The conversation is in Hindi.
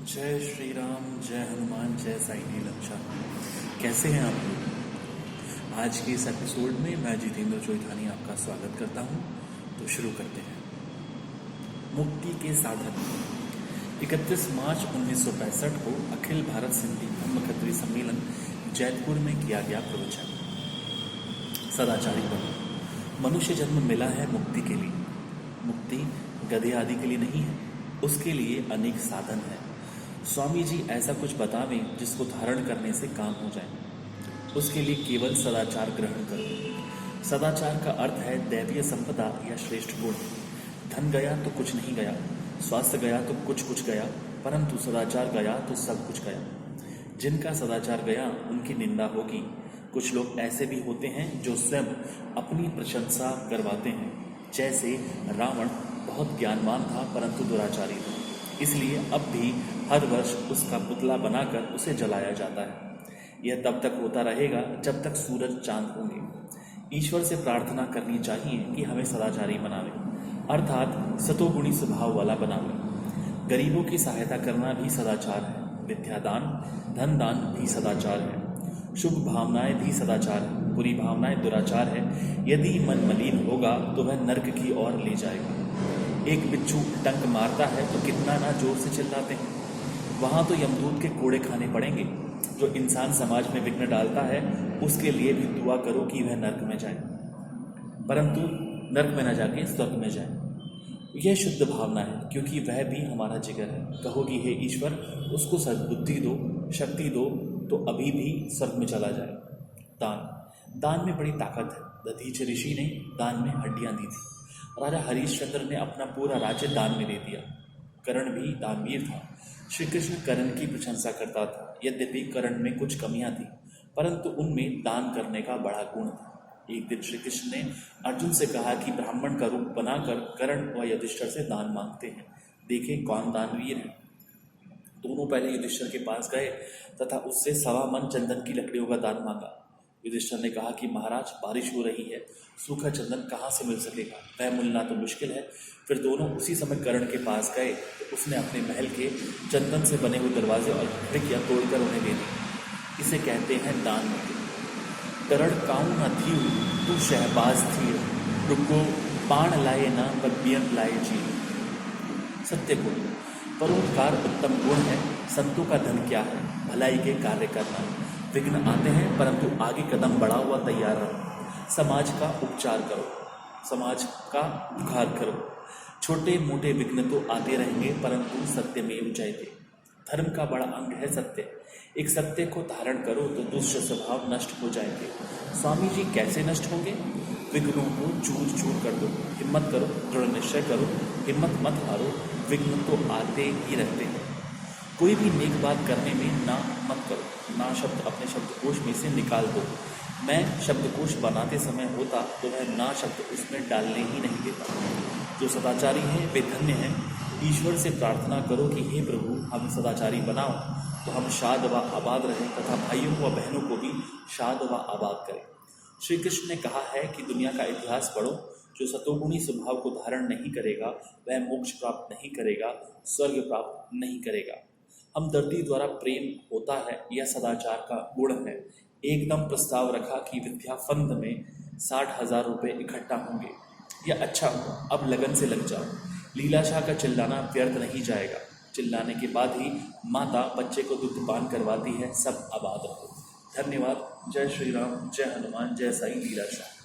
जय श्री राम, जय हनुमान, जय साई नीलम शाह। कैसे हैं आप लोग? आज के इस एपिसोड में मैं जितेंद्र चोइथानी आपका स्वागत करता हूं। तो शुरू करते हैं। मुक्ति के साधन। 31 मार्च 1965 को अखिल भारत सिंधी धम्म खत्री सम्मेलन जैतपुर में किया गया प्रवचन। सदाचारी बनो। मनुष्य जन्म मिला है मुक्ति के लिए। मुक्ति गधे आदि के लिए नहीं है, उसके लिए अनेक साधन है। स्वामी जी ऐसा कुछ बतावें जिसको धारण करने से काम हो जाए। उसके लिए केवल सदाचार ग्रहण करो। सदाचार का अर्थ है दैवीय संपदा या श्रेष्ठ गुण। धन गया तो कुछ नहीं गया, स्वास्थ्य गया तो कुछ गया, परंतु सदाचार गया तो सब कुछ गया। जिनका सदाचार गया उनकी निंदा होगी। कुछ लोग ऐसे भी होते हैं जो स्वयं अपनी प्रशंसा करवाते हैं। जैसे रावण बहुत ज्ञानवान था परंतु दुराचारी था, इसलिए अब भी हर वर्ष उसका पुतला बनाकर उसे जलाया जाता है। यह तब तक होता रहेगा जब तक सूरज चांद होंगे। ईश्वर से प्रार्थना करनी चाहिए कि हमें सदाचारी बनावे, अर्थात सतोगुणी स्वभाव वाला बनावे। गरीबों की सहायता करना भी सदाचार है। विद्यादान, धन दान भी सदाचार है। शुभ भावनाएं भी सदाचार है। बुरी भावनाएं दुराचार है। यदि मन मलिन होगा तो वह नर्क की ओर ले जाएगा। एक बिच्छू डंक मारता है तो कितना ना जोर से चिल्लाते हैं। वहाँ तो यमदूत के कोड़े खाने पड़ेंगे। जो इंसान समाज में विघ्न डालता है उसके लिए भी दुआ करो कि वह नर्क में जाए, परंतु नर्क में न जाके स्वर्ग में जाए। यह शुद्ध भावना है, क्योंकि वह भी हमारा जिगर है। कहोगी हे ईश्वर, उसको सद्बुद्धि दो, शक्ति दो, तो अभी भी स्वर्ग में चला जाए। दान में बड़ी ताकत है। दधीच ऋषि ने दान में हड्डियां दी थी। राजा हरिश्चंद्र ने अपना पूरा राज्य दान में दे दिया। कर्ण भी दानवीर था। श्री कृष्ण कर्ण की प्रशंसा करता था। यद्यपि कर्ण में कुछ कमियां थी, परंतु उनमें दान करने का बड़ा गुण था। एक दिन श्री कृष्ण ने अर्जुन से कहा कि ब्राह्मण का रूप बनाकर कर्ण व युधिष्ठिर से दान मांगते हैं, देखें कौन दानवीर है। दोनों पहले युधिष्ठिर के पास गए तथा उससे 1.25 मन चंदन की लकड़ियों का दान मांगा। युधिष्ठिर ने कहा कि महाराज, बारिश हो रही है, सूखा चंदन कहाँ से मिल सकेगा, वह मिलना तो मुश्किल है। फिर दोनों उसी समय कर्ण के पास गए तो उसने अपने महल के चंदन से बने हुए दरवाजे और खिड़कियां तोड़कर उन्हें दे दी। इसे कहते हैं दान। करण काऊ न थी तू शहबाज थी, रुको बाण लाए ना पर बियन लाए जी। सत्य गुण। परोपकार उत्तम गुण है। संतों का धन क्या है? भलाई के कार्य करना। विघ्न आते हैं परंतु आगे कदम बढ़ा हुआ तैयार रहो। समाज का उपचार करो, समाज का उपकार करो। छोटे मोटे विघ्न तो आते रहेंगे परंतु सत्यमेव जयते। धर्म का बड़ा अंग है सत्य। एक सत्य को धारण करो तो दुष्ट स्वभाव नष्ट हो जाएंगे। स्वामी जी कैसे नष्ट होंगे? विघ्नों को चूर चूर कर दो। हिम्मत करो, दृढ़ निश्चय करो, हिम्मत मत हारो। विघ्न तो आते ही रहते हैं। कोई भी नेक बात करने में ना मत करो। ना शब्द अपने शब्दकोश में से निकाल दो। मैं शब्दकोश बनाते समय होता तो वह ना शब्द उसमें डालने ही नहीं देता। जो सदाचारी हैं वे धन्य हैं। ईश्वर से प्रार्थना करो कि हे प्रभु, हम सदाचारी बनाओ तो हम शाद व आबाद रहें तथा भाइयों व बहनों को भी शाद व आबाद करें। श्री कृष्ण ने कहा है कि दुनिया का इतिहास पढ़ो। जो सतोगुणी स्वभाव को धारण नहीं करेगा वह मोक्ष प्राप्त नहीं करेगा, स्वर्ग प्राप्त नहीं करेगा। हमदर्दी द्वारा प्रेम होता है, यह सदाचार का गुण है। एकदम प्रस्ताव रखा कि विद्या फंद में 60,000 रुपये इकट्ठा होंगे। यह अच्छा हुआ, अब लगन से लग जाओ। लीलाशाह का चिल्लाना व्यर्थ नहीं जाएगा। चिल्लाने के बाद ही माता बच्चे को दुग्धपान करवाती है। सब आबाद रहो। धन्यवाद। जय श्री राम, जय हनुमान, जय साई लीलाशाह।